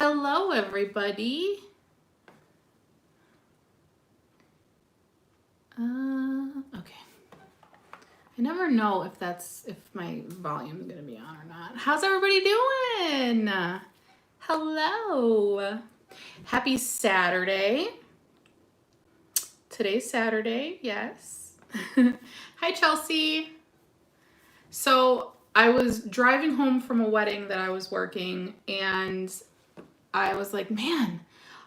Hello, everybody. Okay. I never know if my volume's gonna be on or not. How's everybody doing? Hello. Happy Saturday. Today's Saturday, yes. Hi, Chelsea. So I was driving home from a wedding that I was working, and I was like, man,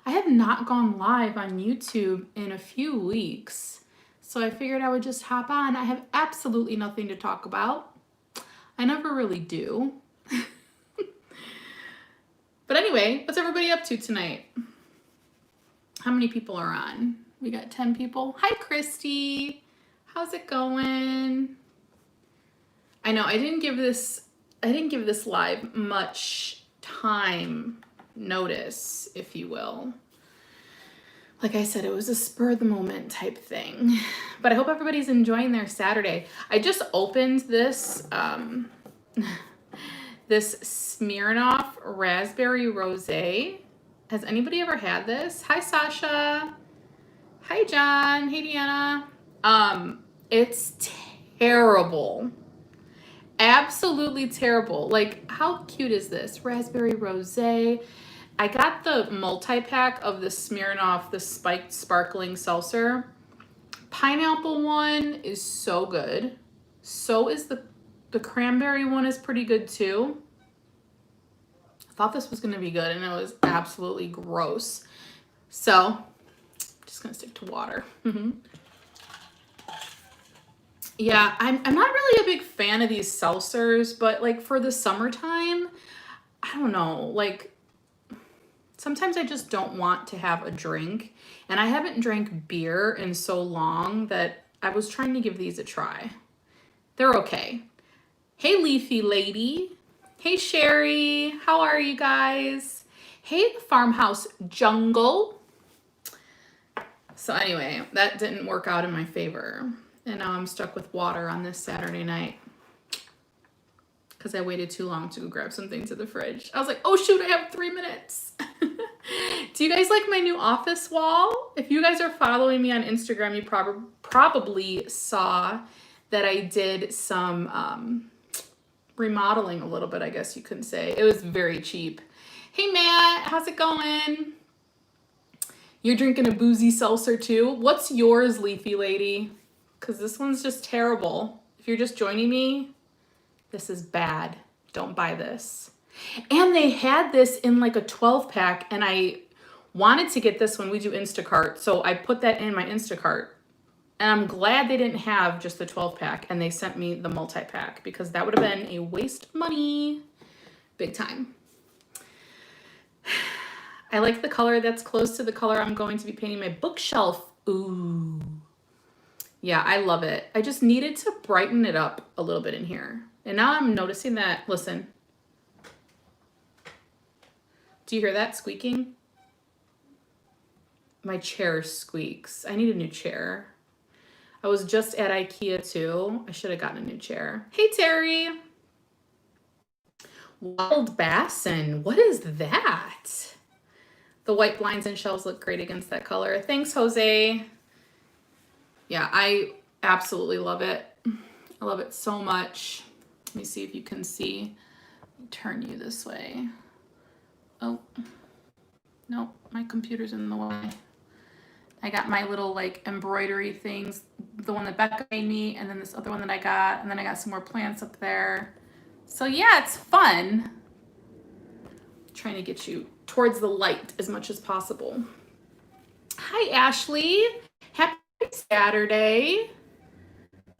I have not gone live on YouTube in a few weeks. So I figured I would just hop on. I have absolutely nothing to talk about. I never really do. But anyway, what's everybody up to tonight? How many people are on? We got 10 people. Hi, Christy. How's it going? I know I didn't give this live much time notice, if you will. Like I said, it was a spur of the moment type thing. But I hope everybody's enjoying their Saturday. I just opened this this Smirnoff Raspberry Rosé. Has anybody ever had this? Hi, Sasha. Hi, John. Hey, Deanna. It's terrible. Absolutely terrible. Like, how cute is this? Raspberry Rosé. I got the multi-pack of the Smirnoff, the spiked sparkling seltzer. Pineapple one is so good. So is the cranberry one is pretty good too. I thought this was gonna be good and it was absolutely gross. So, just gonna stick to water. Yeah, I'm not really a big fan of these seltzers, but like for the summertime, I don't know, like sometimes I just don't want to have a drink, and I haven't drank beer in so long that I was trying to give these a try. They're okay. Hey, Leafy Lady. Hey, Sherry. How are you guys? Hey, the Farmhouse Jungle. So anyway, that didn't work out in my favor. And now I'm stuck with water on this Saturday night because I waited too long to go grab something to the fridge. I was like, oh shoot, I have 3 minutes. Do you guys like my new office wall? If you guys are following me on Instagram, you probably saw that I did some remodeling a little bit, I guess you could say. It was very cheap. Hey Matt, how's it going? You're drinking a boozy seltzer too? What's yours, Leafy Lady? Because this one's just terrible. If you're just joining me, this is bad. Don't buy this. And they had this in like a 12 pack, and I wanted to get this when we do Instacart, so I put that in my Instacart. And I'm glad they didn't have just the 12 pack and they sent me the multi-pack, because that would have been a waste of money. Big time. I like the color that's close to the color I'm going to be painting my bookshelf. Ooh. Yeah, I love it. I just needed to brighten it up a little bit in here. And now I'm noticing that, listen. Do you hear that squeaking? My chair squeaks. I need a new chair. I was just at IKEA too. I should have gotten a new chair. Hey, Terry. Wild Bassin. What is that? The white blinds and shelves look great against that color. Thanks, Jose. Yeah, I absolutely love it. I love it so much. Let me see if you can see. Turn you this way. Oh, no, my computer's in the way. I got my little like embroidery things, the one that Becca made me, and then this other one that I got, and then I got some more plants up there. So yeah, it's fun. I'm trying to get you towards the light as much as possible. Hi, Ashley. Happy Saturday.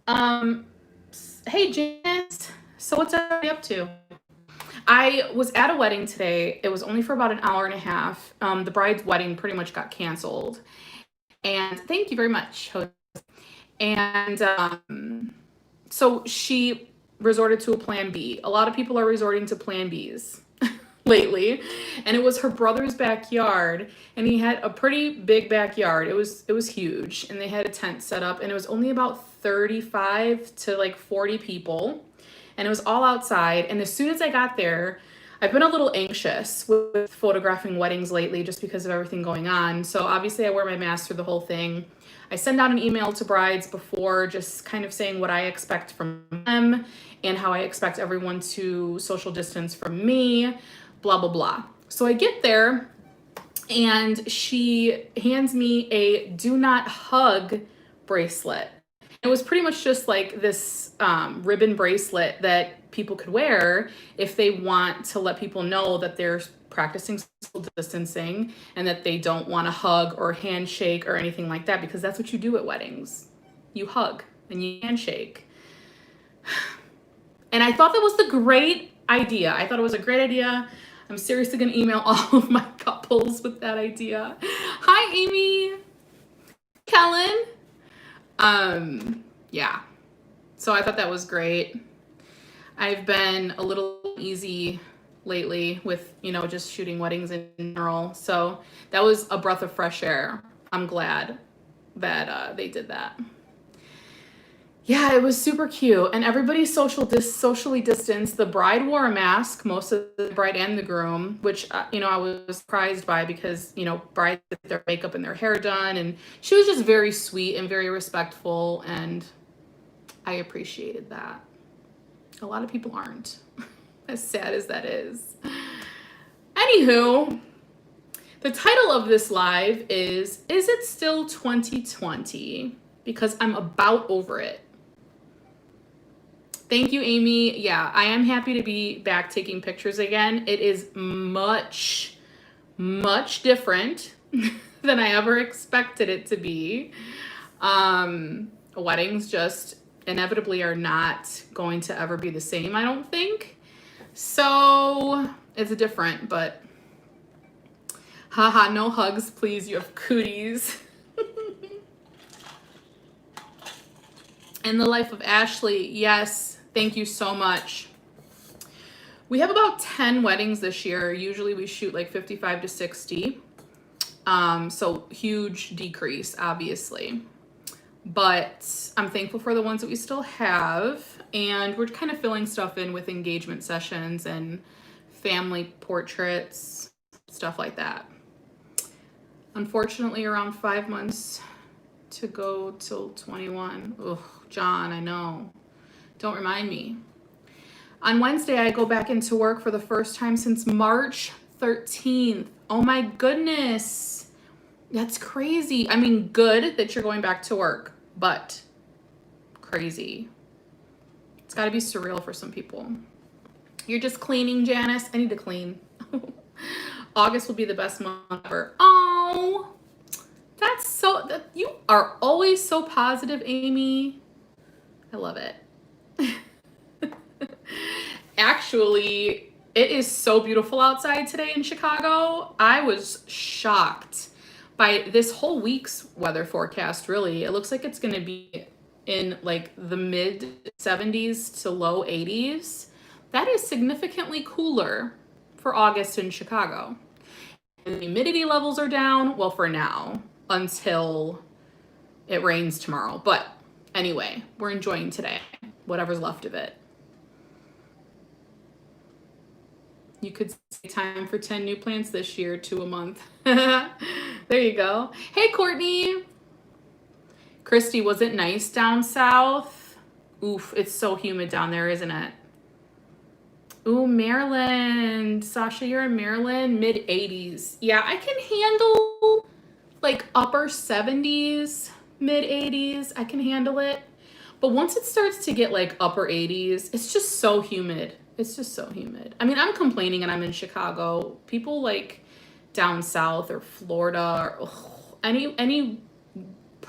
Hey, Janice. So what's everybody up to? I was at a wedding today. It was only for about an hour and a half. The bride's wedding pretty much got canceled. And thank you very much, Jose. And so she resorted to a plan B. A lot of people are resorting to plan Bs lately. And it was her brother's backyard, and he had a pretty big backyard. It was huge, and they had a tent set up, and it was only about 35 to like 40 people, and it was all outside. And as soon as I got there, I've been a little anxious with photographing weddings lately just because of everything going on. So obviously I wear my mask through the whole thing. I send out an email to brides before, just kind of saying what I expect from them and how I expect everyone to social distance from me, blah, blah, blah. So I get there and she hands me a do not hug bracelet. It was pretty much just like this ribbon bracelet that people could wear if they want to let people know that they're practicing social distancing and that they don't want to hug or handshake or anything like that, because that's what you do at weddings. You hug and you handshake. And I thought that was the great idea. I thought it was a great idea. I'm seriously going to email all of my couples with that idea. Hi, Amy. Kellen. Yeah. So I thought that was great. I've been a little easy lately with, just shooting weddings in general. So that was a breath of fresh air. I'm glad that they did that. Yeah, it was super cute. And everybody socially distanced. The bride wore a mask, most of the bride and the groom, which, I was surprised by because, brides get their makeup and their hair done. And she was just very sweet and very respectful. And I appreciated that. A lot of people aren't, as sad as that is. Anywho, the title of this live is It Still 2020? Because I'm about over it. Thank you, Amy. Yeah, I am happy to be back taking pictures again. It is much, much different than I ever expected it to be. Weddings just inevitably are not going to ever be the same, I don't think. So it's different, but haha, no hugs, please. You have cooties. In the life of Ashley, yes, thank you so much. We have about 10 weddings this year. Usually we shoot like 55 to 60. So huge decrease, obviously. But I'm thankful for the ones that we still have. And we're kind of filling stuff in with engagement sessions and family portraits, stuff like that. Unfortunately, around 5 months to go till 21. Ugh, John, I know. Don't remind me. On Wednesday, I go back into work for the first time since March 13th. Oh my goodness. That's crazy. I mean, good that you're going back to work, but crazy. It's got to be surreal for some people. You're just cleaning, Janice. I need to clean. August will be the best month ever. Oh, you are always so positive, Amy. I love it. Actually, it is so beautiful outside today in Chicago. I was shocked by this whole week's weather forecast, really. It looks like it's going to be in like the mid 70s to low 80s. That is significantly cooler for August in Chicago. And the humidity levels are down, well, for now, until it rains tomorrow. But anyway, we're enjoying today, whatever's left of it. You could say time for 10 new plants this year, 2 a month. There you go. Hey, Courtney. Christy, was it nice down south? Oof, it's so humid down there, isn't it? Ooh, Maryland. Sasha, you're in Maryland, mid 80s. Yeah, I can handle like upper 70s, mid 80s. I can handle it. But once it starts to get like upper 80s, it's just so humid. It's just so humid. I mean, I'm complaining and I'm in Chicago. People like down south or Florida or any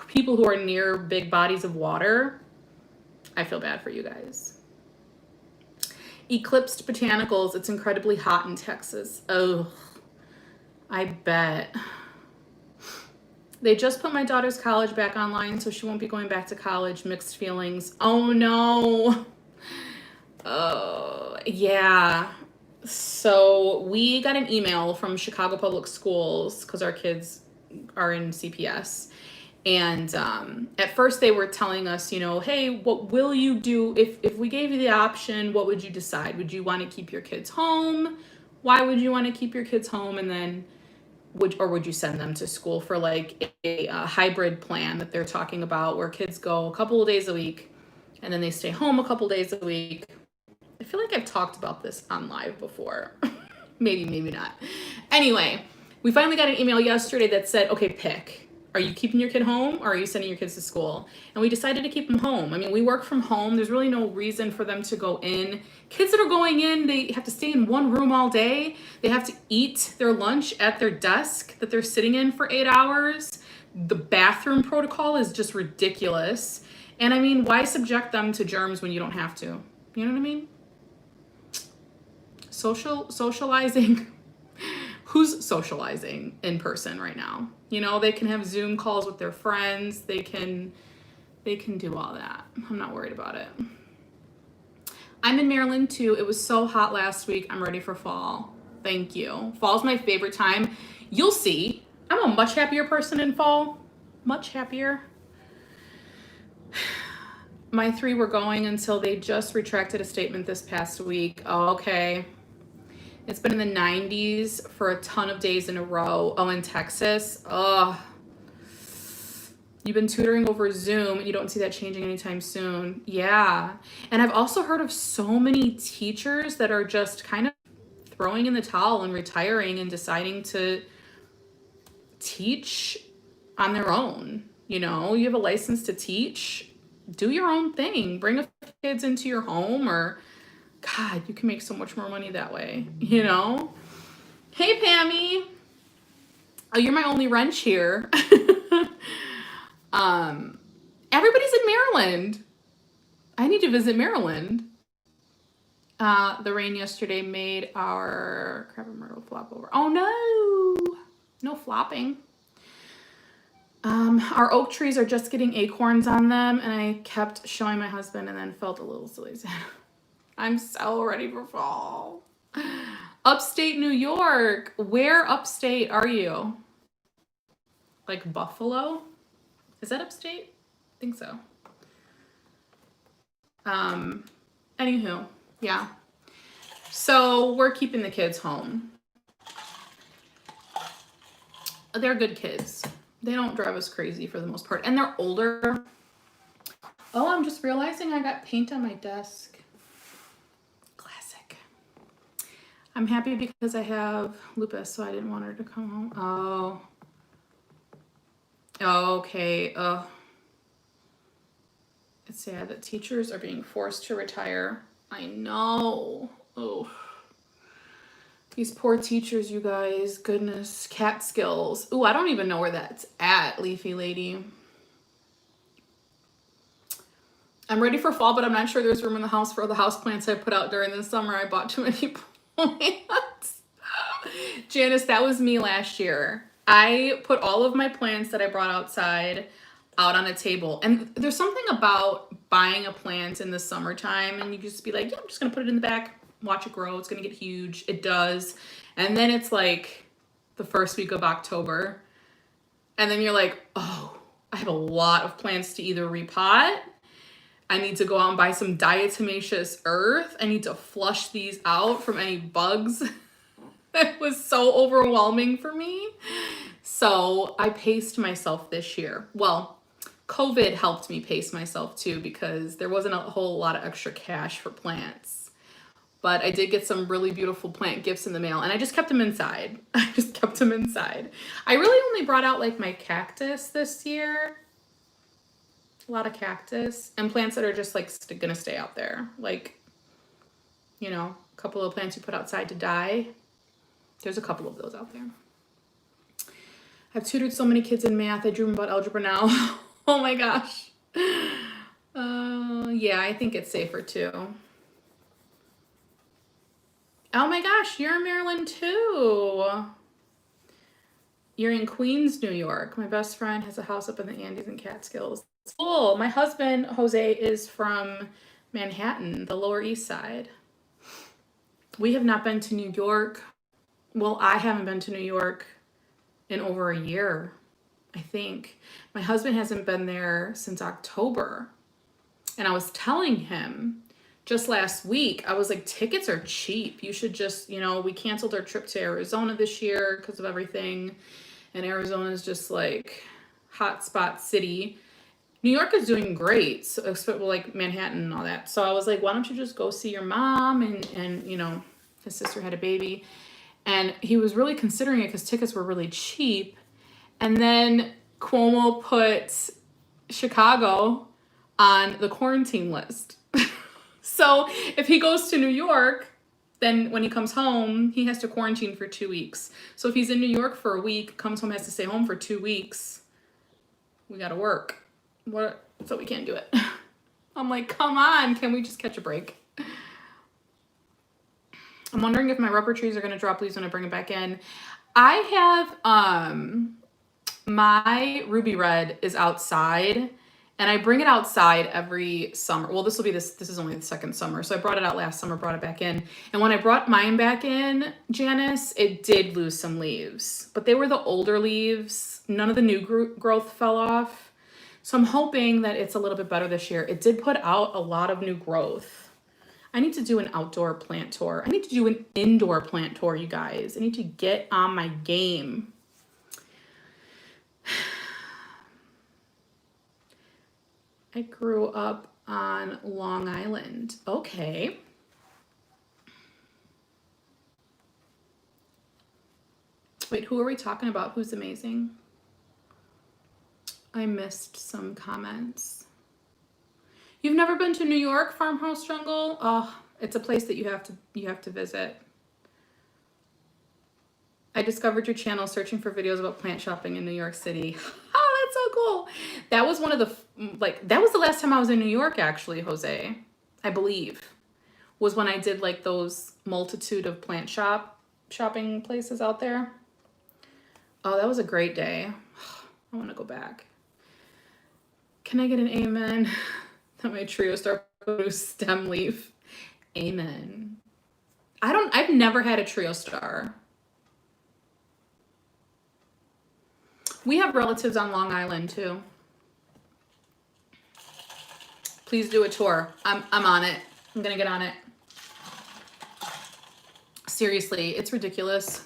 people who are near big bodies of water, I feel bad for you guys. Eclipsed Botanicals, it's incredibly hot in Texas. Oh, I bet. They just put my daughter's college back online, so she won't be going back to college. Mixed feelings. Oh no. Oh, yeah. So we got an email from Chicago Public Schools because our kids are in CPS. And at first they were telling us, hey, what will you do if we gave you the option? What would you decide? Would you want to keep your kids home? Why would you want to keep your kids home and then would you send them to school for like a hybrid plan that they're talking about where kids go a couple of days a week and then they stay home a couple days a week? I feel like I've talked about this on live before. maybe not. Anyway, we finally got an email yesterday that said, okay, pick. Are you keeping your kid home or are you sending your kids to school? And we decided to keep them home. I mean, we work from home. There's really no reason for them to go in. Kids that are going in, they have to stay in one room all day. They have to eat their lunch at their desk that they're sitting in for 8 hours. The bathroom protocol is just ridiculous. And I mean, why subject them to germs when you don't have to? You know what I mean? Socializing. Who's socializing in person right now? You know, they can have Zoom calls with their friends. They can do all that. I'm not worried about it. I'm in Maryland too. It was so hot last week. I'm ready for fall. Thank you. Fall's my favorite time. You'll see. I'm a much happier person in fall. Much happier. My 3 were going until they just retracted a statement this past week. Oh, okay. It's been in the 90s for a ton of days in a row. Oh, in Texas. Oh, you've been tutoring over Zoom and you don't see that changing anytime soon. Yeah. And I've also heard of so many teachers that are just kind of throwing in the towel and retiring and deciding to teach on their own. You know, you have a license to teach. Do your own thing. Bring a kids into your home or... God, you can make so much more money that way, you know? Hey, Pammy. Oh, you're my only wrench here. Everybody's in Maryland. I need to visit Maryland. The rain yesterday made our crab and myrtle flop over. Oh, no. No flopping. Our oak trees are just getting acorns on them, and I kept showing my husband and then felt a little silly. I'm so ready for fall. Upstate New York. Where upstate are you? Like Buffalo? Is that upstate? I think so. Anywho, yeah. So we're keeping the kids home. They're good kids. They don't drive us crazy for the most part. And they're older. Oh, I'm just realizing I got paint on my desk. I'm happy because I have lupus, so I didn't want her to come home. Oh. Okay. It's sad that teachers are being forced to retire. I know. Oh. These poor teachers, you guys. Goodness. Catskills. Ooh, I don't even know where that's at, Leafy Lady. I'm ready for fall, but I'm not sure there's room in the house for all the house plants I put out during the summer. I bought too many plants. Janice, that was me last year. I put all of my plants that I brought outside out on a table. And there's something about buying a plant in the summertime and you just be like, yeah, I'm just going to put it in the back, watch it grow. It's going to get huge. It does. And then it's like the first week of October. And then you're like, oh, I have a lot of plants to either repot. I need to go out and buy some diatomaceous earth. I need to flush these out from any bugs. It was so overwhelming for me. So I paced myself this year. Well, COVID helped me pace myself too because there wasn't a whole lot of extra cash for plants. But I did get some really beautiful plant gifts in the mail and I just kept them inside. I really only brought out like my cactus this year. A lot of cactus and plants that are just like gonna stay out there. Like, you know, a couple of plants you put outside to die. There's a couple of those out there. I've tutored so many kids in math. I dream about algebra now. Oh my gosh. Yeah, I think it's safer too. Oh my gosh, you're in Maryland too. You're in Queens, New York. My best friend has a house up in the Andes and Catskills. Cool. My husband, Jose, is from Manhattan, the Lower East Side. We have not been to New York. Well, I haven't been to New York in over a year, I think. My husband hasn't been there since October. And I was telling him, just last week, I was like, tickets are cheap. You should just, we canceled our trip to Arizona this year because of everything. And Arizona is just like hotspot city. New York is doing great, so, like Manhattan and all that. So I was like, why don't you just go see your mom? And his sister had a baby. And he was really considering it because tickets were really cheap. And then Cuomo put Chicago on the quarantine list. So if he goes to New York, then when he comes home, he has to quarantine for 2 weeks. So if he's in New York for a week, comes home, has to stay home for 2 weeks, we got to work. So we can't do it. I'm like, come on, can we just catch a break? I'm wondering if my rubber trees are going to drop leaves when I bring it back in. I have, my ruby red is outside, and I bring it outside every summer. Well, this is only the second summer. So I brought it out last summer, brought it back in. And when I brought mine back in, Janice, it did lose some leaves, but they were the older leaves. None of the new growth fell off. So I'm hoping that it's a little bit better this year. It did put out a lot of new growth. I need to do an outdoor plant tour. I need to do an indoor plant tour, you guys. I need to get on my game. I grew up on Long Island. Okay. Wait, who are we talking about? Who's amazing? I missed some comments. You've never been to New York, Farmhouse Jungle? Oh, it's a place that you have to visit. I discovered your channel searching for videos about plant shopping in New York City. Oh, that's so cool. That was one of the, that was the last time I was in New York, actually, Jose, I believe, was when I did like those multitude of plant shopping places out there. Oh, that was a great day. I want to go back. Can I get an amen? That my trio star stem leaf. Amen. I've never had a trio star. We have relatives on Long Island too. Please do a tour. I'm on it. I'm gonna get on it. Seriously, it's ridiculous.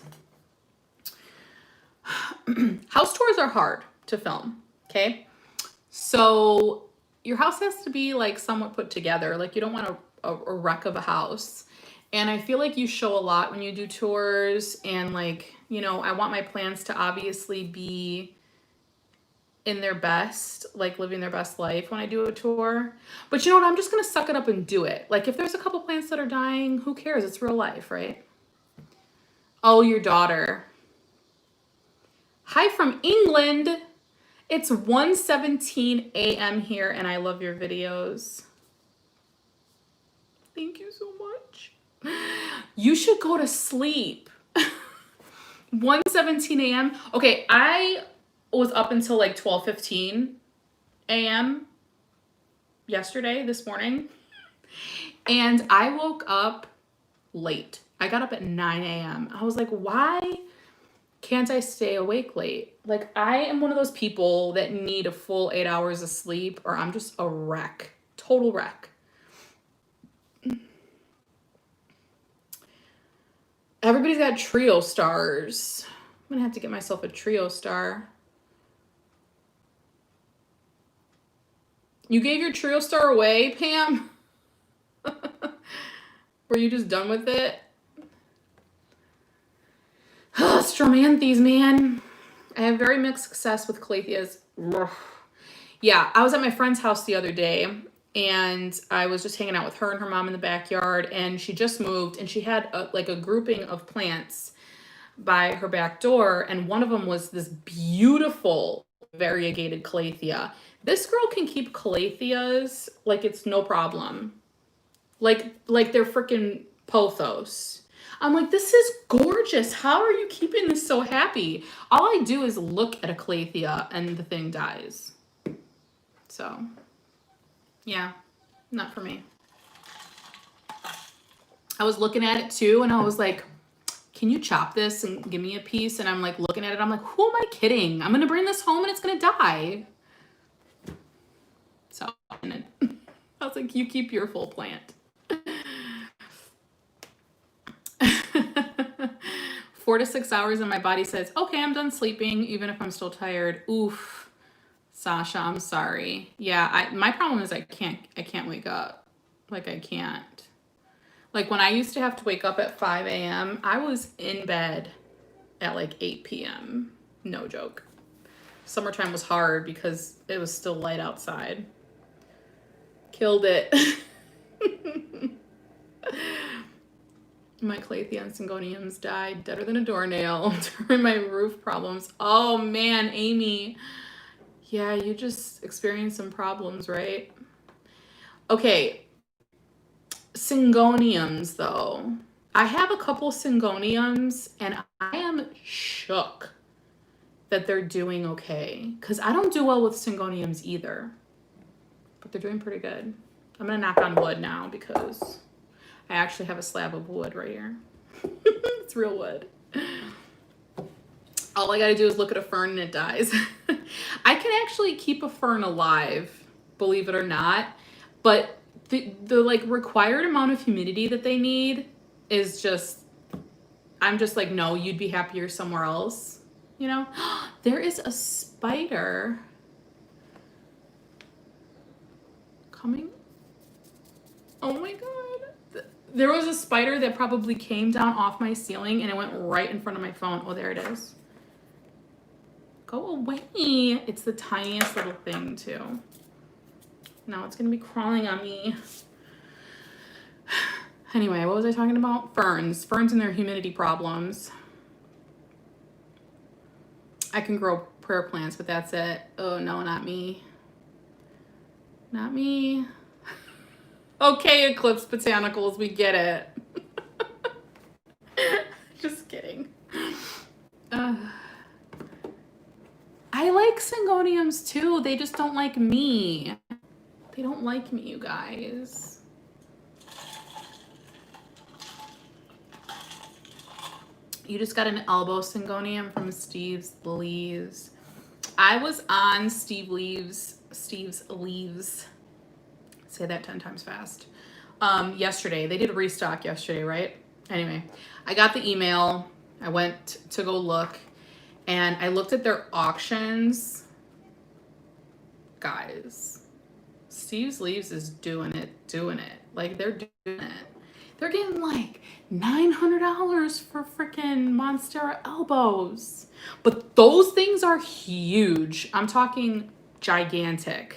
House tours are hard to film, okay? So your house has to be like somewhat put together. Like you don't want a wreck of a house. And I feel like you show a lot when you do tours, and like, I want my plants to obviously be in their best, like living their best life when I do a tour. But you know what? I'm just going to suck it up and do it. Like if there's a couple plants that are dying, who cares? It's real life, right? Oh, your daughter. Hi from England. It's 1:17 a.m. here, and I love your videos. Thank you so much. You should go to sleep. 1:17 a.m. Okay, I was up until like 12:15 a.m. this morning. And I woke up late. I got up at 9 a.m. I was like, why can't I stay awake late? Like, I am one of those people that need a full 8 hours of sleep, or I'm just a wreck. Total wreck. Everybody's got trio stars. I'm gonna have to get myself a trio star. You gave your trio star away, Pam? Were you just done with it? Stromanthes, man. I have very mixed success with calatheas. Yeah, I was at my friend's house the other day, and I was just hanging out with her and her mom in the backyard, and she just moved, and she had a grouping of plants by her back door, and one of them was this beautiful variegated calathea. This girl can keep calatheas like it's no problem. Like they're freaking pothos. I'm like, this is gorgeous. How are you keeping this so happy? All I do is look at a calathea and the thing dies. So, yeah, not for me. I was looking at it too, and I was like, can you chop this and give me a piece? And I'm like looking at it. I'm like, who am I kidding? I'm going to bring this home and it's going to die. So I was like, you keep your full plant. 4 to 6 hours and my body says, okay, I'm done sleeping, even if I'm still tired. Oof, Sasha, I'm sorry. Yeah, my problem is I can't wake up. Like, I can't. Like, when I used to have to wake up at 5 a.m., I was in bed at like 8 p.m. No joke. Summertime was hard because it was still light outside. Killed it. My Calathea and Syngoniums died deader than a doornail during my roof problems. Oh man, Amy. Yeah, you just experienced some problems, right? Okay. Syngoniums, though. I have a couple Syngoniums, and I am shook that they're doing okay. Because I don't do well with Syngoniums either. But they're doing pretty good. I'm going to knock on wood now because I actually have a slab of wood right here. It's real wood. All I got to do is look at a fern and it dies. I can actually keep a fern alive, believe it or not. But the like required amount of humidity that they need is just, I'm just like, no, you'd be happier somewhere else. You know, there is a spider coming. Oh my God. There was a spider that probably came down off my ceiling and it went right in front of my phone. Oh, there it is. Go away. It's the tiniest little thing too. Now it's going to be crawling on me. Anyway, what was I talking about? Ferns. Ferns and their humidity problems. I can grow prayer plants, but that's it. Oh, no, not me. Not me. Okay, Eclipse Botanicals, we get it. Just kidding. I like Syngoniums too. They just don't like me. They don't like me, you guys. You just got an elbow Syngonium from Steve's Leaves. I was on Steve's Leaves. Say that 10 times fast. Yesterday. They did a restock yesterday, right? Anyway, I got the email. I went to go look. And I looked at their auctions. Guys, Steve's Leaves is doing it. Like, they're doing it. They're getting like $900 for freaking Monstera elbows. But those things are huge. I'm talking gigantic.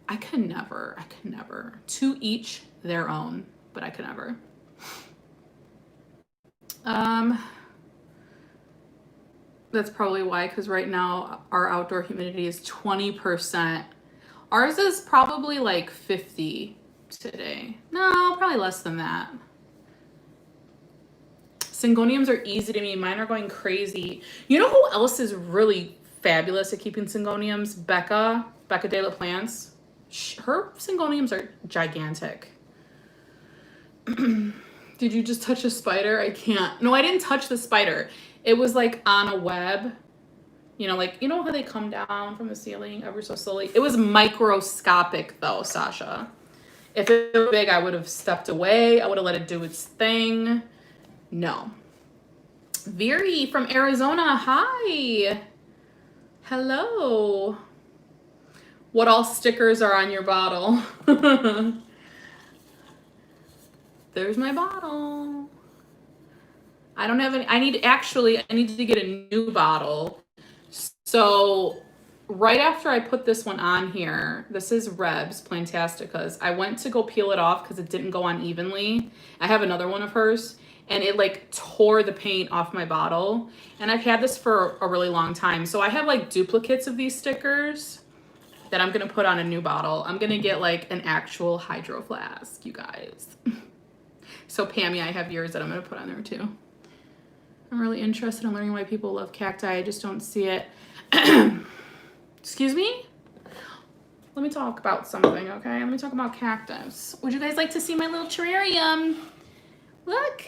I could never. To each their own, but I could never. That's probably why, because right now our outdoor humidity is 20%. Ours is probably like 50 today. No, probably less than that. Syngoniums are easy to me. Mine are going crazy. You know who else is really fabulous at keeping Syngoniums? Becca de la Plants. Her Syngoniums are gigantic. Did you just touch a spider? I can't. No, I didn't touch the spider. It was like on a web. You know, like, you know how they come down from the ceiling ever so slowly? It was microscopic though, Sasha. If it were big, I would have stepped away. I would have let it do its thing. No. Viri from Arizona. Hi. Hello. What all stickers are on your bottle? There's my bottle. I don't have any. I need to get a new bottle. So right after I put this one on here, this is Reb's Plantasticas. I went to go peel it off because it didn't go on evenly. I have another one of hers and it like tore the paint off my bottle. And I've had this for a really long time. So I have like duplicates of these stickers that I'm going to put on a new bottle. I'm going to get like an actual hydro flask, you guys. So Pammy, I have yours that I'm going to put on there too. I'm really interested in learning why people love cacti. I just don't see it. Excuse me? Let me talk about something, okay? Let me talk about cactus. Would you guys like to see my little terrarium? Look.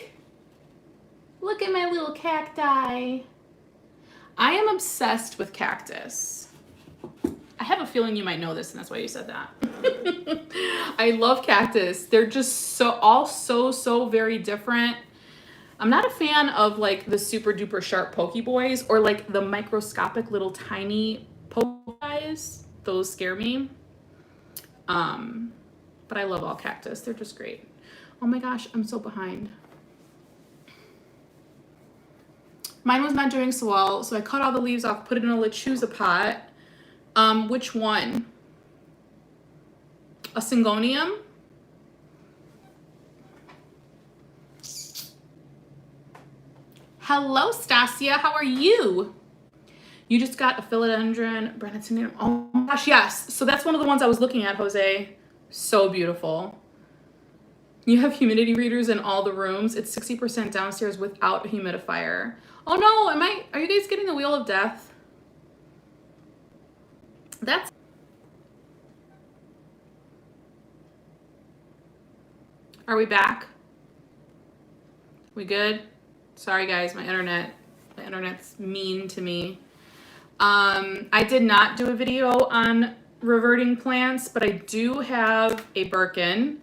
Look at my little cacti. I am obsessed with cactus. I have a feeling you might know this, and that's why you said that. I love cactus. They're just so very different. I'm not a fan of like the super duper sharp Pokeboys or like the microscopic little tiny Pokeguys. Those scare me. But I love all cactus. They're just great. Oh my gosh, I'm so behind. Mine was not doing so well, so I cut all the leaves off, put it in a lechuza pot. Which one? A Syngonium? Hello, Stasia. How are you? You just got a philodendron, Brennetonium. Oh my gosh, yes. So that's one of the ones I was looking at, Jose. So beautiful. You have humidity readers in all the rooms. It's 60% downstairs without a humidifier. Oh no, are you guys getting the wheel of death? Are we back? We good? Sorry guys, my internet's mean to me. I did not do a video on reverting plants, but I do have a Birkin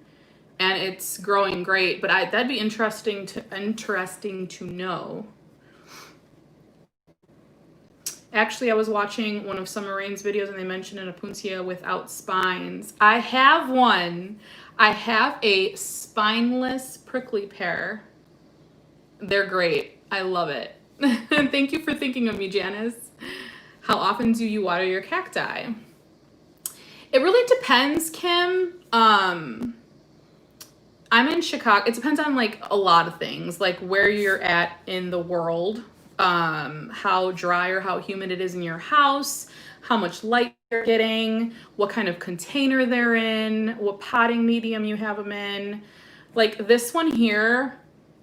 and it's growing great, but that'd be interesting to know. Actually, I was watching one of Summer Rain's videos and they mentioned an Opuntia without spines. I have one. I have a spineless prickly pear. They're great. I love it. Thank you for thinking of me, Janice. How often do you water your cacti? It really depends, Kim. I'm in Chicago. It depends on like a lot of things, like where you're at in the world, how dry or how humid it is in your house, how much light you're getting, what kind of container they're in, what potting medium you have them in. Like this one here,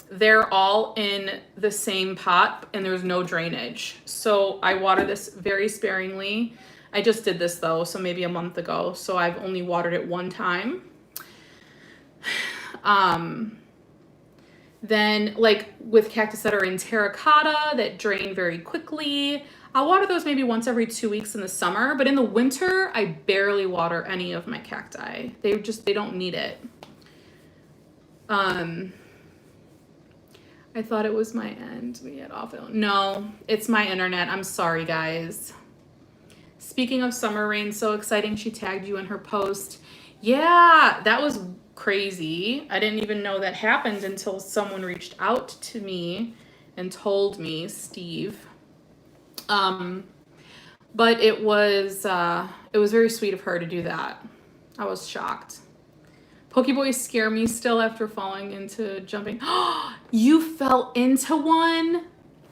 they're all in the same pot and there's no drainage. So I water this very sparingly. I just did this though, so maybe a month ago. So I've only watered it one time. Then like with cactus that are in terracotta that drain very quickly, I'll water those maybe once every 2 weeks in the summer, but in the winter, I barely water any of my cacti. They don't need it. I thought it was my end. We had off. No, it's my internet. I'm sorry, guys. Speaking of Summer Rain, so exciting. She tagged you in her post. Yeah, that was crazy. I didn't even know that happened until someone reached out to me and told me, Steve. But it was very sweet of her to do that. I was shocked. Pokeboys scare me still after falling into jumping. You fell into one?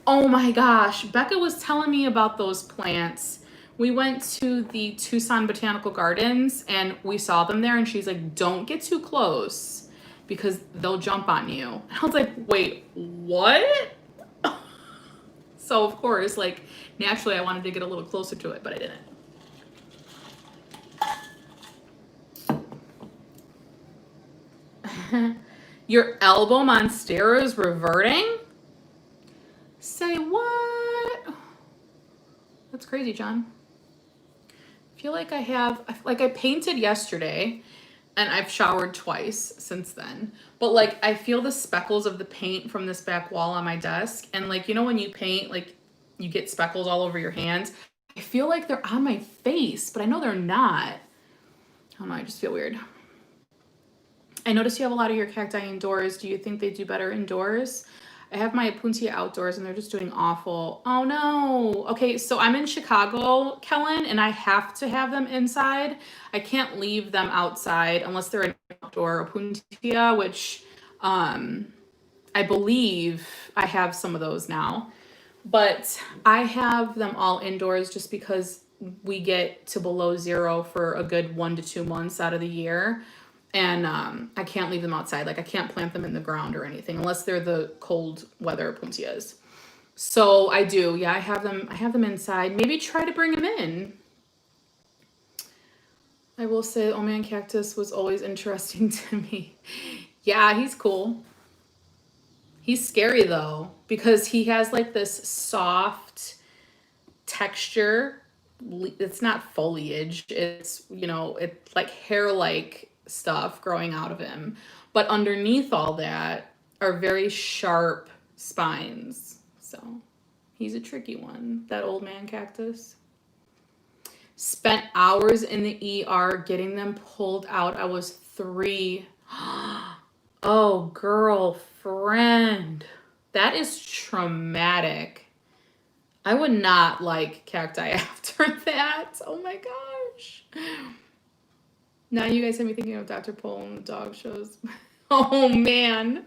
Oh my gosh. Becca was telling me about those plants. We went to the Tucson Botanical Gardens and we saw them there and she's like, don't get too close because they'll jump on you. And I was like, wait, what? So of course, like naturally I wanted to get a little closer to it, but I didn't. Your elbow monstera is reverting? Say what? That's crazy, John. I feel like I painted yesterday and I've showered twice since then. But like I feel the speckles of the paint from this back wall on my desk. And like, you know, when you paint, like you get speckles all over your hands. I feel like they're on my face, but I know they're not. I don't know, I just feel weird. I noticed you have a lot of your cacti indoors. Do you think they do better indoors? I have my Opuntia outdoors and they're just doing awful. Oh no. Okay, so I'm in Chicago, Kellen, and I have to have them inside. I can't leave them outside unless they're an outdoor Opuntia, which I believe I have some of those now. But I have them all indoors just because we get to below zero for a good 1 to 2 months out of the year. And I can't leave them outside. Like I can't plant them in the ground or anything unless they're the cold weather Opuntias. So I do. Yeah, I have them inside. Maybe try to bring them in. I will say Oh Man Cactus was always interesting to me. Yeah, he's cool. He's scary though because he has like this soft texture. It's not foliage. It's, you know, it's like hair-like stuff growing out of him, but underneath all that are very sharp spines. So he's a tricky one, that old man cactus. Spent hours in the ER getting them pulled out. I was 3. Oh, girlfriend. That is traumatic. I would not like cacti after that. Oh my gosh. Now you guys have me thinking of Dr. Pole and the dog shows. Oh man.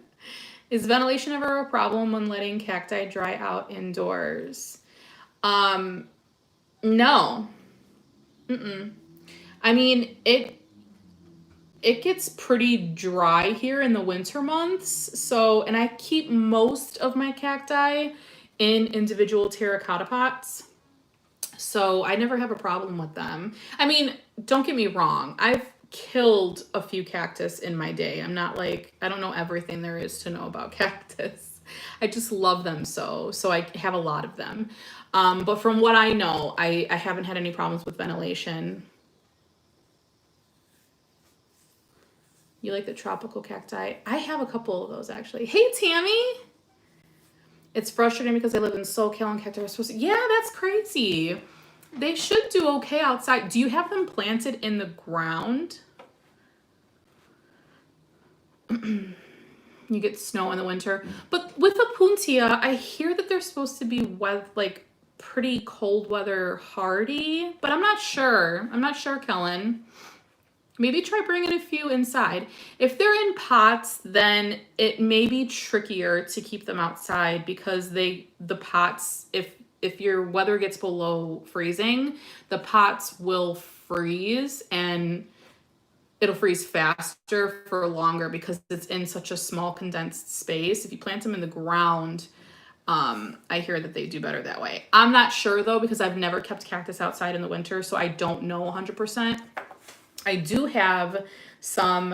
Is ventilation ever a problem when letting cacti dry out indoors? No. I mean, it gets pretty dry here in the winter months. So, and I keep most of my cacti in individual terracotta pots. So I never have a problem with them. I mean, don't get me wrong. I've killed a few cactus in my day. I'm not like, I don't know everything there is to know about cactus. I just love them so I have a lot of them. But from what I know, I haven't had any problems with ventilation. You like the tropical cacti? I have a couple of those actually. Hey, Tammy. It's frustrating because I live in SoCal and cacti are supposed to... Yeah, that's crazy. They should do okay outside. Do you have them planted in the ground? You get snow in the winter. But with Opuntia, I hear that they're supposed to be like pretty cold weather hardy, but I'm not sure. I'm not sure, Kellen. Maybe try bringing a few inside. If they're in pots, then it may be trickier to keep them outside because the pots, if your weather gets below freezing, the pots will freeze and it'll freeze faster for longer because it's in such a small condensed space. If you plant them in the ground, I hear that they do better that way. I'm not sure though because I've never kept cactus outside in the winter, so I don't know 100%. I do have some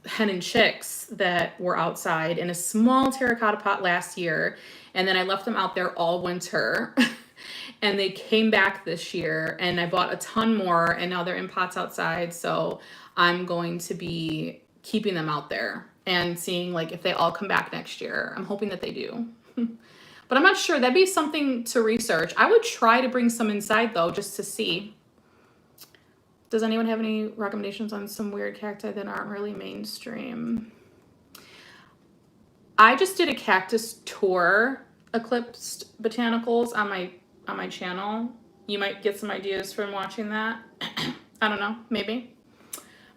hen and chicks that were outside in a small terracotta pot last year, and then I left them out there all winter and they came back this year and I bought a ton more and now they're in pots outside, so I'm going to be keeping them out there and seeing like if they all come back next year. I'm hoping that they do. But I'm not sure. That'd be something to research. I would try to bring some inside though just to see. Does anyone have any recommendations on some weird cacti that aren't really mainstream? I just did a cactus tour, Eclipsed Botanicals, on my channel. You might get some ideas from watching that. I don't know, maybe.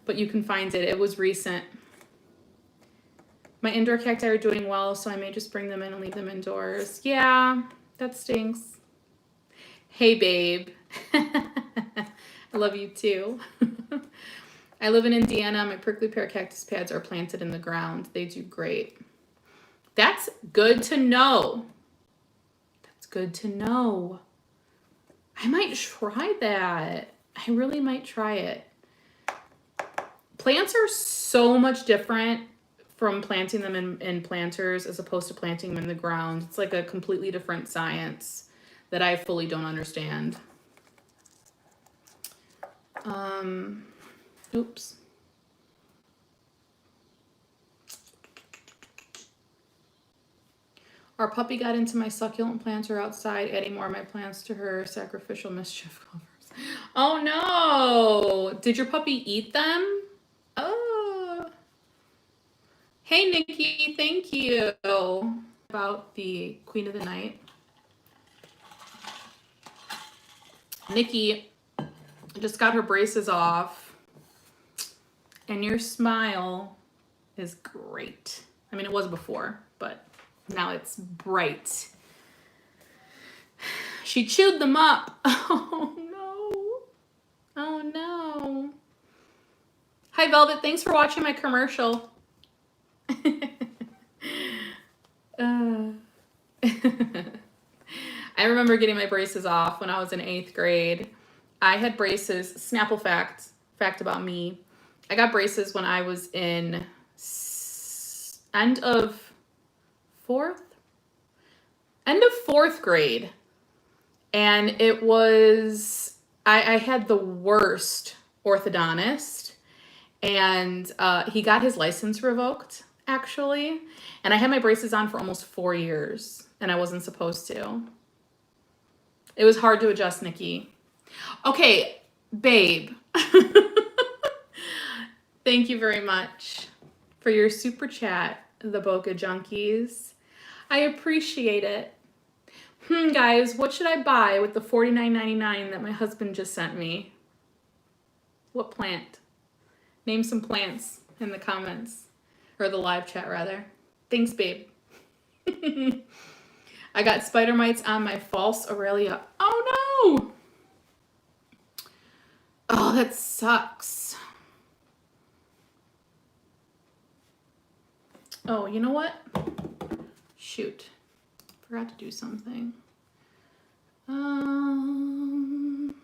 But you can find it. It was recent. My indoor cacti are doing well, so I may just bring them in and leave them indoors. Yeah, that stinks. Hey, babe. I love you too. I live in Indiana. My prickly pear cactus pads are planted in the ground. They do great. That's good to know. That's good to know. I might try that. I really might try it. Plants are so much different from planting them in planters as opposed to planting them in the ground. It's like a completely different science that I fully don't understand. Oops. Our puppy got into my succulent planter outside, adding more of my plants to her sacrificial mischief covers. Oh no! Did your puppy eat them? Oh. Hey Nikki, thank you. About the Queen of the Night. Nikki just got her braces off, and your smile is great. I mean, it was before, but now it's bright. She chewed them up. Oh no. Oh no. Hi Velvet, thanks for watching my commercial. I remember getting my braces off when I was in 8th grade. I had braces, Snapple fact about me. I got braces when I was in end of 4th grade. And it was, I had the worst orthodontist, and he got his license revoked actually. And I had my braces on for almost 4 years, and I wasn't supposed to. It was hard to adjust, Nikki. Okay, babe. Thank you very much for your super chat, the Boca Junkies. I appreciate it. Guys, what should I buy with the $49.99 that my husband just sent me? What plant? Name some plants in the comments. Or the live chat, rather. Thanks, babe. I got spider mites on my false Aurelia. Oh, no! Oh, that sucks. Oh, you know what? Shoot. Forgot to do something. I'm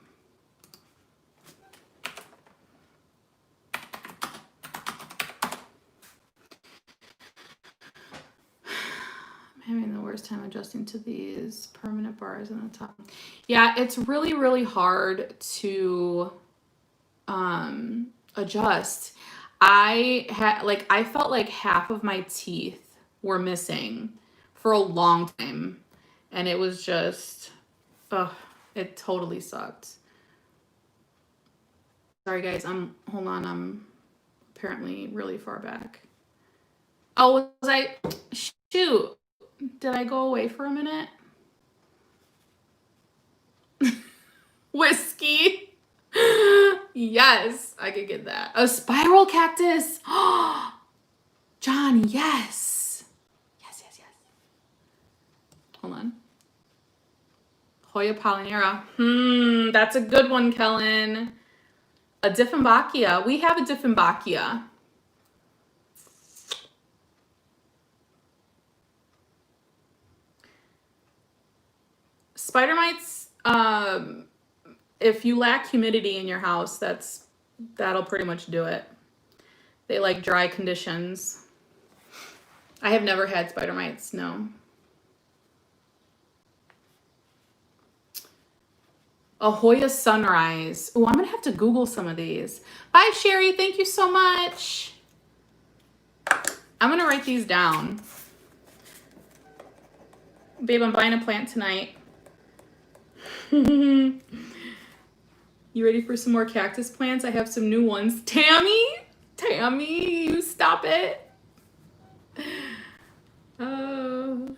having the worst time adjusting to these permanent bars on the top. Yeah, it's really, really hard to adjust. I felt like half of my teeth were missing for a long time, and it was just, it totally sucked. Sorry guys, hold on, I'm apparently really far back. Oh, shoot, did I go away for a minute? Whiskey. Yes, I could get that. A spiral cactus. John, yes. Yes. Hold on. Hoya pollinera. That's a good one, Kellen. A Dieffenbachia. We have a Dieffenbachia. Spider mites, if you lack humidity in your house, that'll pretty much do it. They like dry conditions. I have never had spider mites, no. A Hoya sunrise. Oh, I'm gonna have to Google some of these. Bye, Sherry. Thank you so much. I'm gonna write these down. Babe, I'm buying a plant tonight. You ready for some more cactus plants? I have some new ones. Tammy, you stop it. Oh.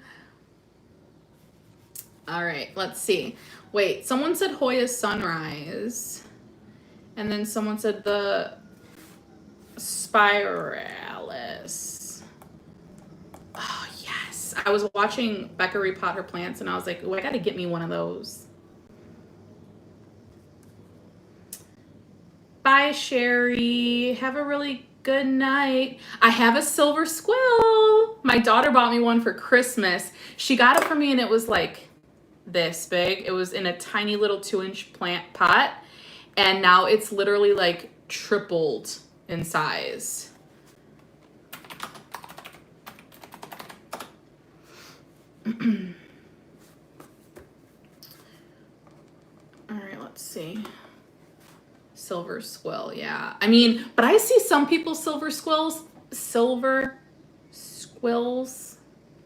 All right, let's see. Wait, someone said Hoya sunrise. And then someone said the spiralis. Oh, yes. I was watching Becca repot her plants, and I was like, oh, I got to get me one of those. Bye, Sherry. Have a really good night. I have a silver squill. My daughter bought me one for Christmas. She got it for me, and it was like this big. It was in a tiny little 2-inch plant pot, and now it's literally like tripled in size. All right, let's see. Silver squill, yeah. I mean, but I see some people silver squills.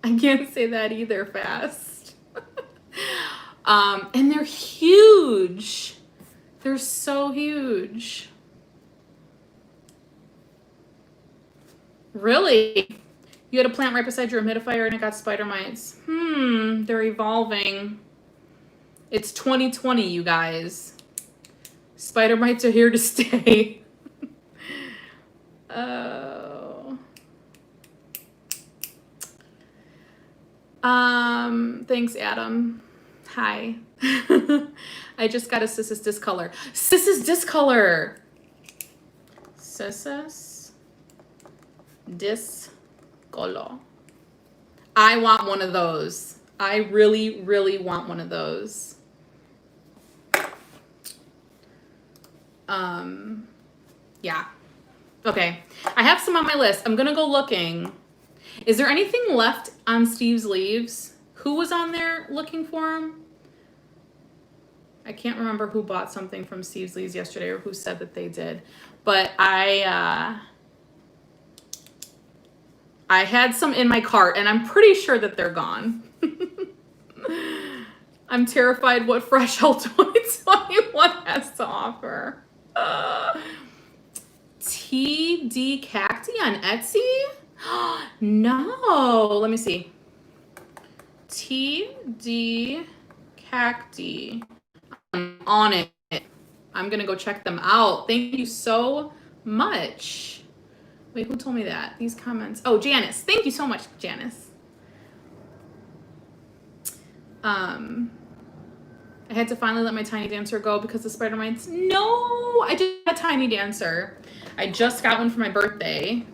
I can't say that either fast. And they're huge. They're so huge. Really? You had a plant right beside your humidifier and it got spider mites. They're evolving. It's 2020, you guys. Spider mites are here to stay. Oh. Thanks, Adam. Hi. I just got a Cissus Discolor. Cissus Discolor. Cissus Discolor. I want one of those. I really, really want one of those. Yeah. Okay. I have some on my list. I'm gonna go looking. Is there anything left on Steve's leaves? Who was on there looking for him? I can't remember who bought something from Steve's leaves yesterday or who said that they did. But I I had some in my cart and I'm pretty sure that they're gone. I'm terrified what Fresh Health 2021 has to offer. TD Cacti on Etsy? No, let me see. TD Cacti. I'm on it. I'm gonna go check them out. Thank you so much. Wait, who told me that? These comments. Oh, Janice. Thank you so much, Janice. I had to finally let my tiny dancer go because the spider mites. No, I just got a tiny dancer. I just got one for my birthday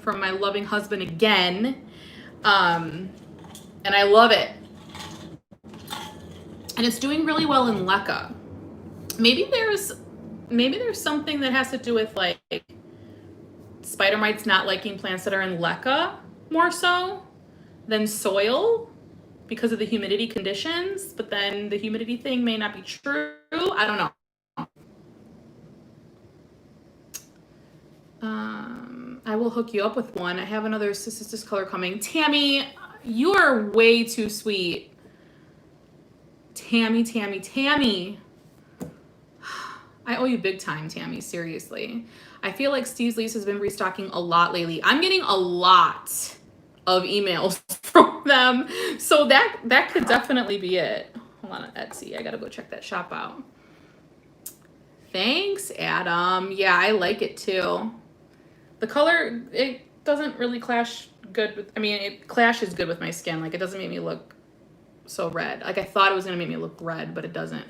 from my loving husband again. And I love it. And it's doing really well in LECA. Maybe there's something that has to do with like spider mites not liking plants that are in LECA more so than soil because of the humidity conditions, but then the humidity thing may not be true. I don't know. I will hook you up with one. I have another Cystis color coming. Tammy, you are way too sweet. Tammy. I owe you big time, Tammy, seriously. I feel like Steve's Lease has been restocking a lot lately. I'm getting a lot of emails from them. So that could definitely be it. Hold on, Etsy. I gotta go check that shop out. Thanks, Adam. Yeah, I like it too. The color, it doesn't really clash good with, I mean, it clashes good with my skin. Like, it doesn't make me look so red. Like, I thought it was gonna make me look red, but it doesn't.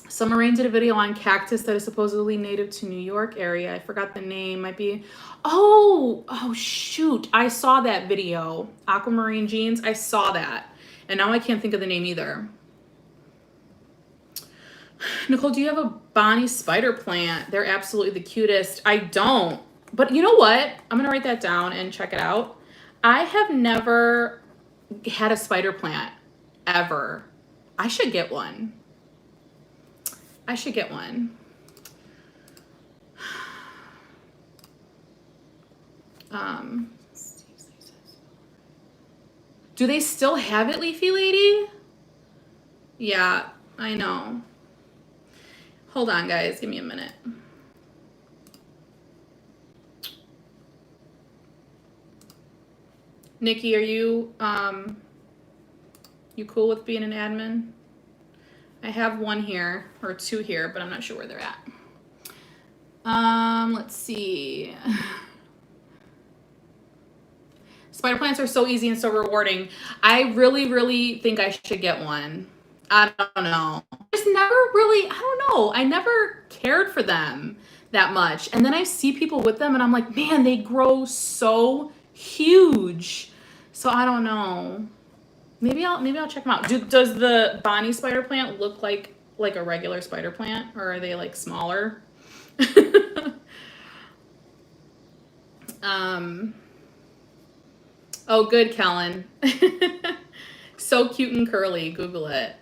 Summer Rain did a video on cactus that is supposedly native to New York area. I forgot the name. Might be, oh shoot. I saw that video. Aquamarine Jeans. I saw that. And now I can't think of the name either. Nicole, do you have a Bonnie spider plant? They're absolutely the cutest. I don't. But you know what? I'm going to write that down and check it out. I have never had a spider plant ever. I should get one. Do they still have it, Leafy Lady? Yeah, I know. Hold on, guys. Give me a minute. Nikki, are you cool with being an admin? I have one here, or two here, but I'm not sure where they're at. Let's see. Spider plants are so easy and so rewarding. I really think I should get one. I don't know. Just never really, I don't know. I never cared for them that much. And then I see people with them and I'm like, man, they grow so huge. So I don't know. Maybe I'll check them out. Does the Bonnie spider plant look like a regular spider plant, or are they like smaller? Oh, good, Kellen. So cute and curly. Google it.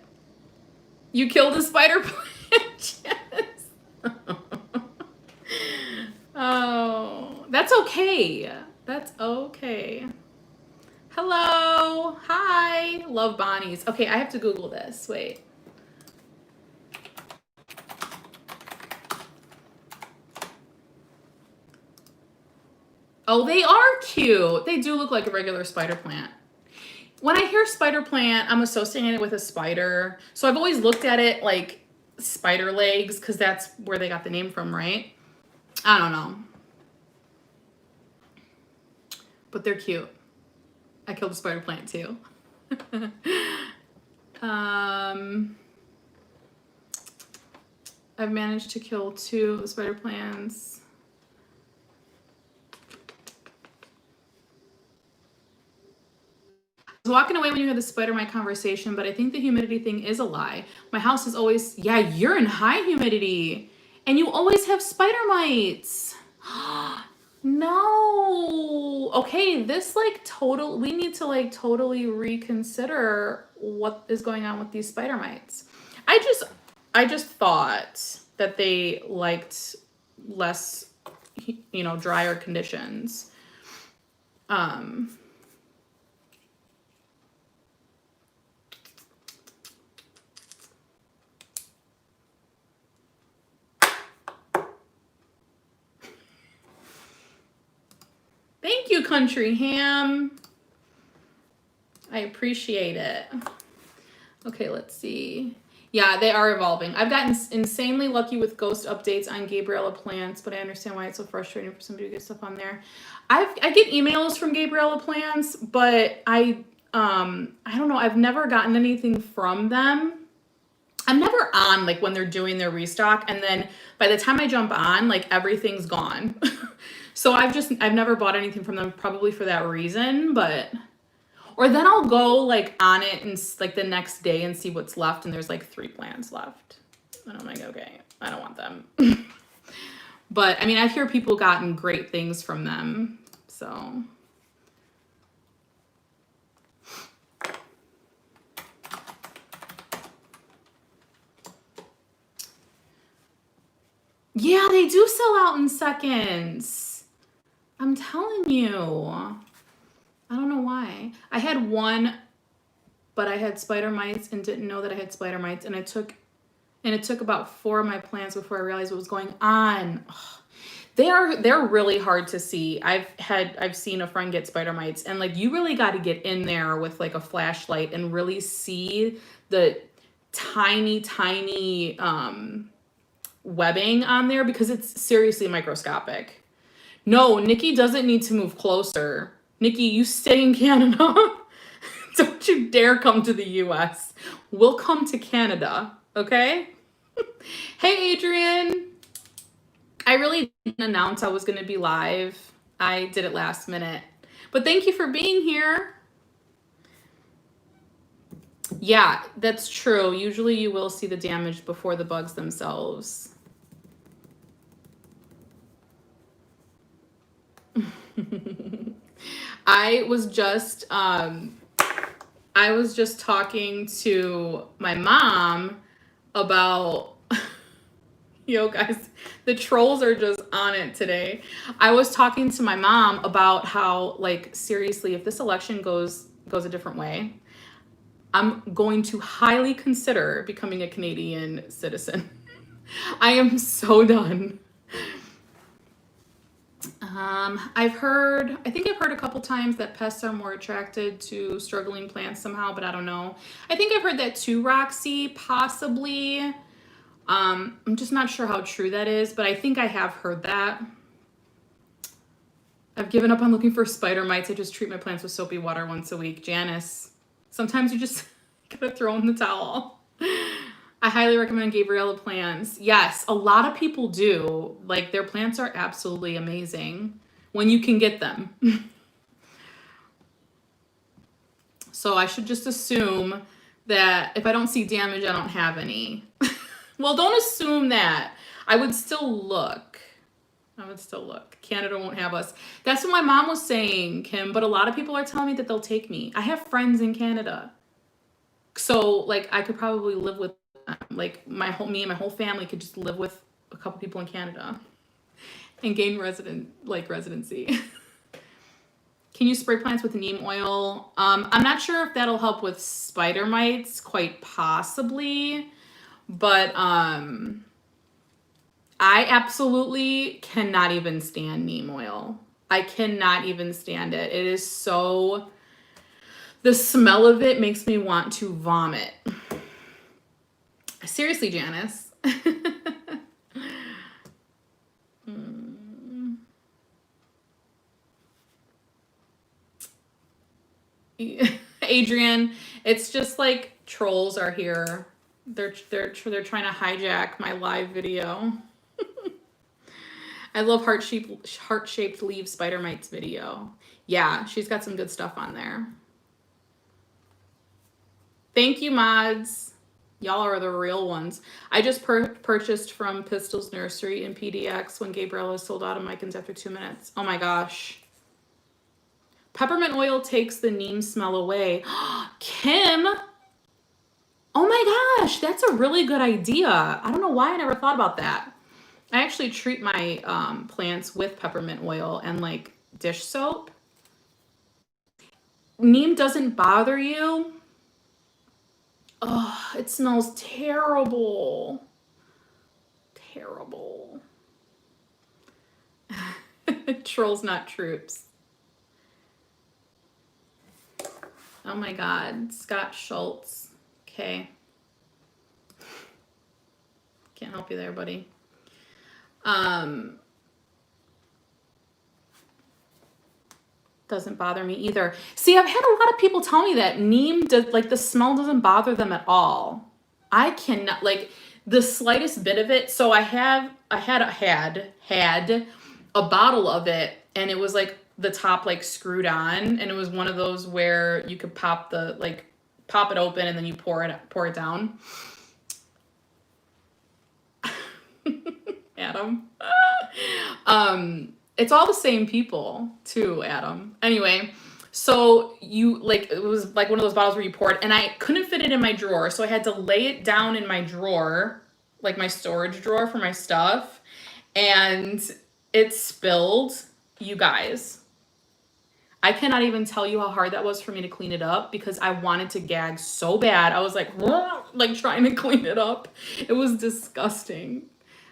You killed a spider plant. Yes. Oh, that's okay. That's okay. Hello. Hi. Love Bonnies. Okay, I have to Google this. Wait. Oh, they are cute. They do look like a regular spider plant. When I hear spider plant, I'm associating it with a spider. So I've always looked at it like spider legs because that's where they got the name from, right? I don't know. But they're cute. I killed a spider plant too. I've managed to kill 2 spider plants. I was walking away when you had the spider mite conversation, but I think the humidity thing is a lie. My house is always, yeah, you're in high humidity and you always have spider mites. No. Okay, this we need to totally reconsider what is going on with these spider mites. I just thought that they liked less, drier conditions. Um, Thank you, Country Ham. I appreciate it. Okay, let's see. Yeah, they are evolving. I've gotten insanely lucky with ghost updates on Gabriella plants, but I understand why it's so frustrating for somebody to get stuff on there. I get emails from Gabriella plants, but I don't know. I've never gotten anything from them. I'm never on like when they're doing their restock, and then by the time I jump on, like everything's gone. So I've never bought anything from them, probably for that reason, but or then I'll go like on it and like the next day and see what's left, and there's like 3 plants left. And I'm like, okay, I don't want them. But I mean, I've heard people gotten great things from them, so. Yeah, they do sell out in seconds. I'm telling you. I don't know why. I had one, but I had spider mites and didn't know that I had spider mites, and it took about 4 of my plants before I realized what was going on. Ugh. They're really hard to see. I've seen a friend get spider mites, and like you really got to get in there with like a flashlight and really see the tiny webbing on there, because it's seriously microscopic. No, Nikki doesn't need to move closer. Nikki, you stay in Canada. Don't you dare come to the US. We'll come to Canada, okay? Hey, Adrian. I really didn't announce I was going to be live. I did it last minute. But thank you for being here. Yeah, that's true. Usually you will see the damage before the bugs themselves. I was just talking to my mom about yo guys, the trolls are just on it today. I was talking to my mom about how, like, seriously, if this election goes a different way, I'm going to highly consider becoming a Canadian citizen. I am so done. I think I've heard a couple times that pests are more attracted to struggling plants somehow, but I don't know. I think I've heard that too, Roxy, possibly. I'm just not sure how true that is, but I think I have heard that. I've given up on looking for spider mites. I just treat my plants with soapy water once a week. Janice, sometimes you just gotta throw in the towel. I highly recommend Gabriella plants. Yes, a lot of people do. Like, their plants are absolutely amazing when you can get them. So I should just assume that if I don't see damage, I don't have any. Well, don't assume that. I would still look. Canada won't have us. That's what my mom was saying, Kim, but a lot of people are telling me that they'll take me. I have friends in Canada. So, like, I could probably live with them. Like, me and my whole family could just live with a couple people in Canada and gain residency. Can you spray plants with neem oil? I'm not sure if that'll help with spider mites, quite possibly. But I absolutely cannot even stand neem oil. I cannot even stand it. It is so... The smell of it makes me want to vomit. Seriously, Janice. Adrian, it's just like trolls are here. They're trying to hijack my live video. I love heart-shaped leaf spider mites video. Yeah, she's got some good stuff on there. Thank you, mods. Y'all are the real ones. I just purchased from Pistol's Nursery in PDX when Gabriella sold out of Micans after 2 minutes. Oh my gosh. Peppermint oil takes the neem smell away. Kim! Oh my gosh, that's a really good idea. I don't know why I never thought about that. I actually treat my plants with peppermint oil and like dish soap. Neem doesn't bother you? Oh, it smells terrible. Terrible. Trolls, not troops. Oh my God. Scott Schultz. Okay. Can't help you there, buddy. Doesn't bother me either. See, I've had a lot of people tell me that neem does, like, the smell doesn't bother them at all. I cannot, like, the slightest bit of it. So I had a bottle of it, and it was like the top like screwed on, and it was one of those where you could pop it open and then you pour it down. Adam. It's all the same people too, Adam. Anyway, so it was like one of those bottles where you pour it, and I couldn't fit it in my drawer, so I had to lay it down in my drawer, like my storage drawer for my stuff, and it spilled, you guys. I cannot even tell you how hard that was for me to clean it up, because I wanted to gag so bad. I was like trying to clean it up. It was disgusting.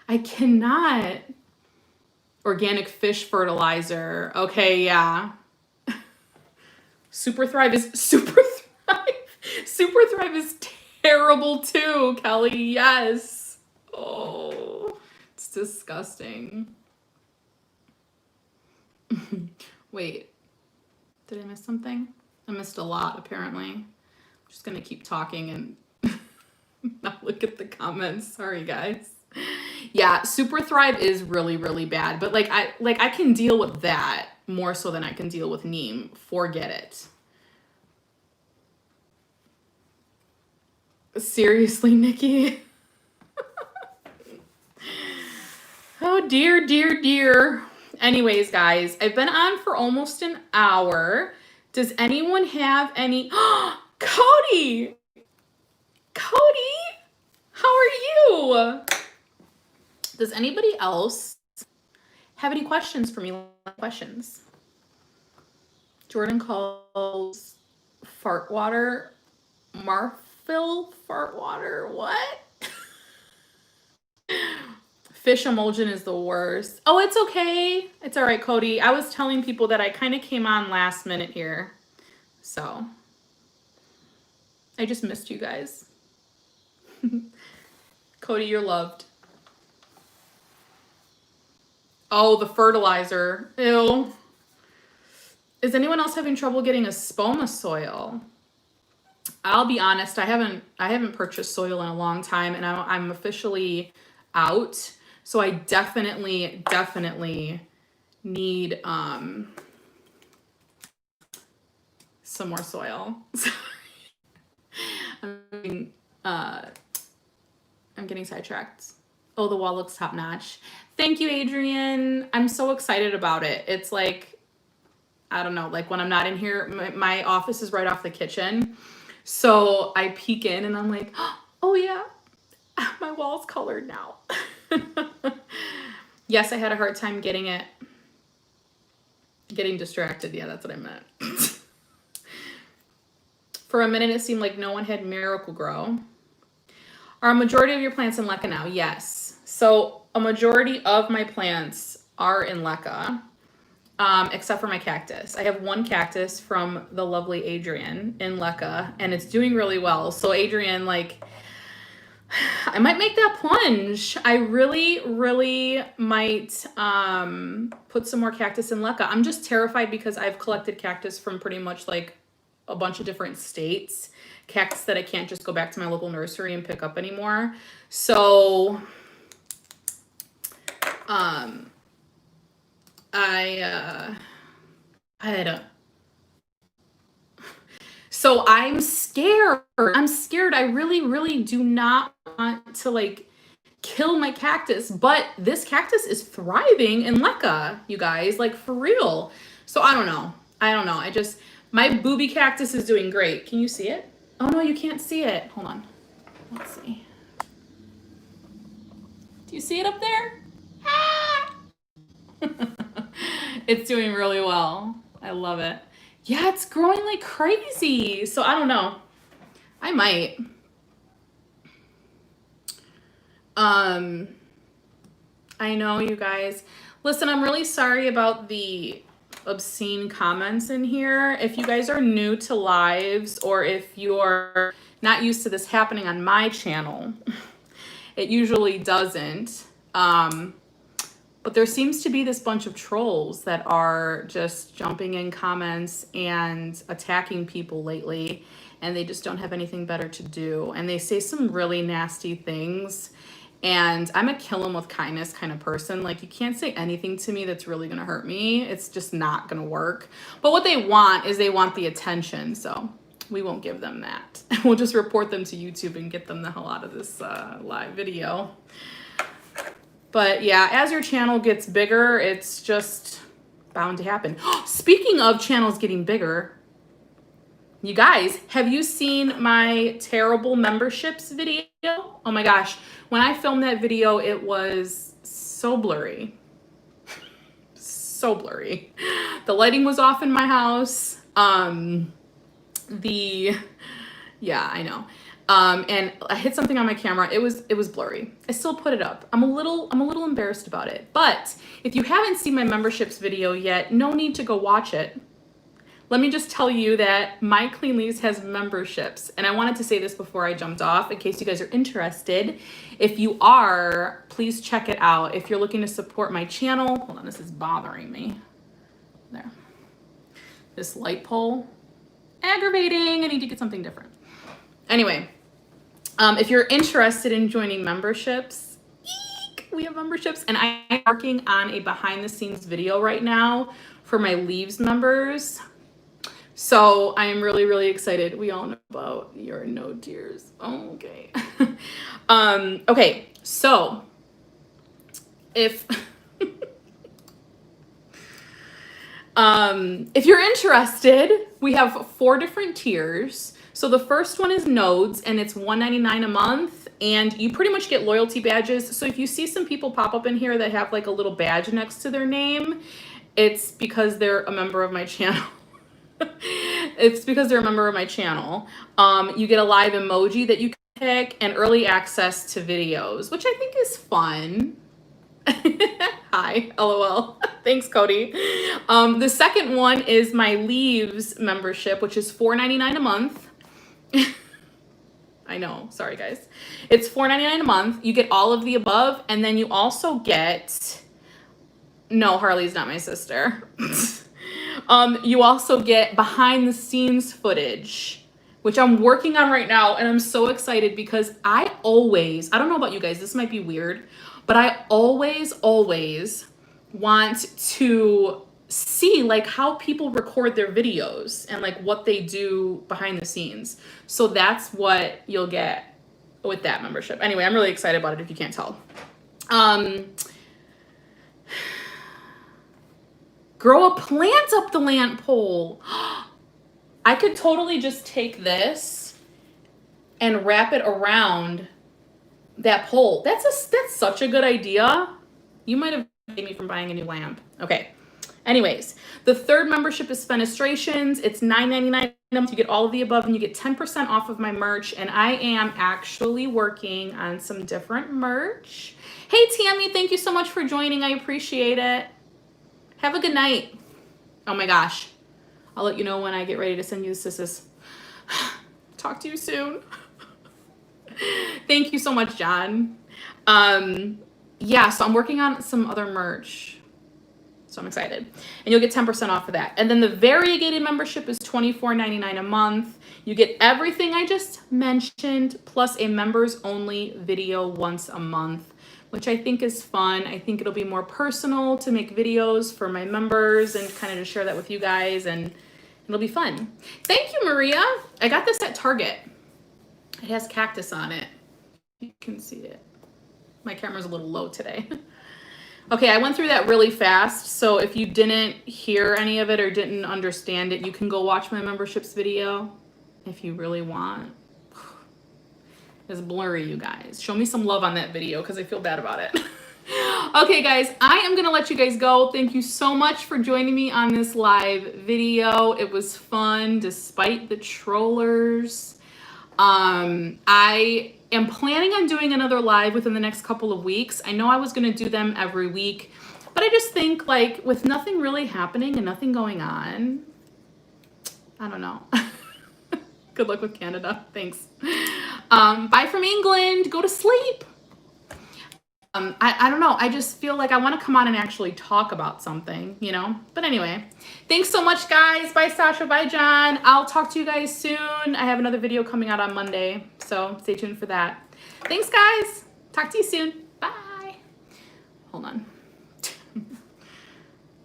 I cannot. Organic fish fertilizer. Okay, yeah. Super Thrive is terrible too, Kelly. Yes. Oh, it's disgusting. Wait, did I miss something? I missed a lot, apparently. I'm just gonna keep talking and not look at the comments. Sorry, guys. Yeah, Super Thrive is really, really bad. But I can deal with that more so than I can deal with neem. Forget it. Seriously, Nikki. Oh, dear, dear, dear. Anyways, guys, I've been on for almost an hour. Does anyone have any... Cody! Cody! How are you? Does anybody else have any questions for me? Questions? Jordan calls fart water Marfil fart water. What? Fish emulsion is the worst. Oh, it's okay. It's all right, Cody. I was telling people that I kind of came on last minute here. So I just missed you guys. Cody, you're loved. Oh, the fertilizer. Ew. Is anyone else having trouble getting a spoma soil? I'll be honest, I haven't purchased soil in a long time, and I'm officially out. So I definitely need some more soil. I'm getting sidetracked. Oh, the wall looks top notch. Thank you, Adrian. I'm so excited about it. It's like, I don't know, like when I'm not in here, my office is right off the kitchen. So I peek in and I'm like, oh yeah, my wall's colored now. Yes, I had a hard time getting distracted. Yeah, that's what I meant. For a minute, it seemed like no one had Miracle-Gro. Are a majority of your plants in LECA now? Yes. So a majority of my plants are in LECA, except for my cactus. I have one cactus from the lovely Adrian in LECA, and it's doing really well. So Adrian, I might make that plunge. I really might put some more cactus in LECA. I'm just terrified because I've collected cactus from pretty much like a bunch of different states. Cactus that I can't just go back to my local nursery and pick up anymore. So So I'm scared. I really do not want to kill my cactus, but this cactus is thriving in LECA, you guys, for real. So I don't know. My booby cactus is doing great. Can you see it? Oh no, you can't see it. Hold on. Let's see. Do you see it up there? Ah! It's doing really well. I love it. Yeah, it's growing like crazy. So I don't know. I might. I know, you guys. Listen, I'm really sorry about the obscene comments in here. If you guys are new to lives, or if you're not used to this happening on my channel, it usually doesn't. But there seems to be this bunch of trolls that are just jumping in comments and attacking people lately, and they just don't have anything better to do. And they say some really nasty things. And I'm a kill them with kindness kind of person. Like, you can't say anything to me that's really gonna hurt me. It's just not gonna work. But what they want is they want the attention. So we won't give them that. We'll just report them to YouTube and get them the hell out of this live video. But yeah, as your channel gets bigger, it's just bound to happen. Speaking of channels getting bigger, you guys, have you seen my terrible memberships video? Oh my gosh. When I filmed that video, it was so blurry. So blurry. The lighting was off in my house. Yeah, I know. And I hit something on my camera. It was blurry. I still put it up. I'm a little embarrassed about it. But if you haven't seen my memberships video yet, no need to go watch it. Let me just tell you that My Clean Leaves has memberships. And I wanted to say this before I jumped off in case you guys are interested. If you are, please check it out. If you're looking to support my channel, hold on, this is bothering me. There. This light pole, aggravating. I need to get something different. Anyway, if you're interested in joining memberships, we have memberships, and I'm working on a behind the scenes video right now for my Leaves members. So I am really, really excited. We all know about your no tears. Oh, okay. Okay, so if if you're interested, we have 4 different tiers. So the first one is nodes, and it's $1.99 a month, and you pretty much get loyalty badges. So if you see some people pop up in here that have like a little badge next to their name, it's because they're a member of my channel. It's because they're a member of my channel. You get a live emoji that you can pick, and early access to videos, which I think is fun. Hi, LOL. Thanks, Cody. The second one is my Leaves membership, which is $4.99 a month. I know, sorry guys. It's $4.99 a month. You get all of the above, and then you also get, no, Harley's not my sister. You also get behind the scenes footage, which I'm working on right now, and I'm so excited because I don't know about you guys, this might be weird, but I always want to see like how people record their videos and like what they do behind the scenes. So that's what you'll get with that membership. Anyway, I'm really excited about it if you can't tell. Grow a plant up the lamp pole. I could totally just take this and wrap it around that pole. That's such a good idea. You might have saved me from buying a new lamp. Okay. Anyways, the third membership is Fenestrations. It's $9.99 a month. You get all of the above, and you get 10% off of my merch. And I am actually working on some different merch. Hey, Tammy, thank you so much for joining. I appreciate it. Have a good night. Oh my gosh. I'll let you know when I get ready to send you the sisses. Talk to you soon. Thank you so much, John. Yeah, so I'm working on some other merch. So I'm excited. And you'll get 10% off of that. And then the variegated membership is $24.99 a month. You get everything I just mentioned, plus a members only video once a month, which I think is fun. I think it'll be more personal to make videos for my members and kind of to share that with you guys, and it'll be fun. Thank you, Maria. I got this at Target. It has cactus on it. You can see it. My camera's a little low today. Okay, I went through that really fast, so if you didn't hear any of it or didn't understand it, you can go watch my memberships video if you really want. It's blurry, you guys. Show me some love on that video because I feel bad about it. Okay, guys, I am going to let you guys go. Thank you so much for joining me on this live video. It was fun despite the trollers. I am planning on doing another live within the next couple of weeks. I know I was going to do them every week, but I just think, like, with nothing really happening and nothing going on, I don't know. Good luck with Canada. Thanks. Bye from England. Go to sleep. I don't know. I just feel like I want to come on and actually talk about something, you know? But anyway, thanks so much, guys. Bye, Sasha. Bye, John. I'll talk to you guys soon. I have another video coming out on Monday, so stay tuned for that. Thanks, guys. Talk to you soon. Bye. Hold on.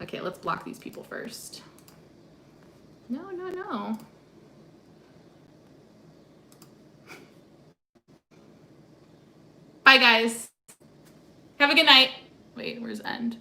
Okay, let's block these people first. No, no, no. Bye, guys. Have a good night. Wait, where's end?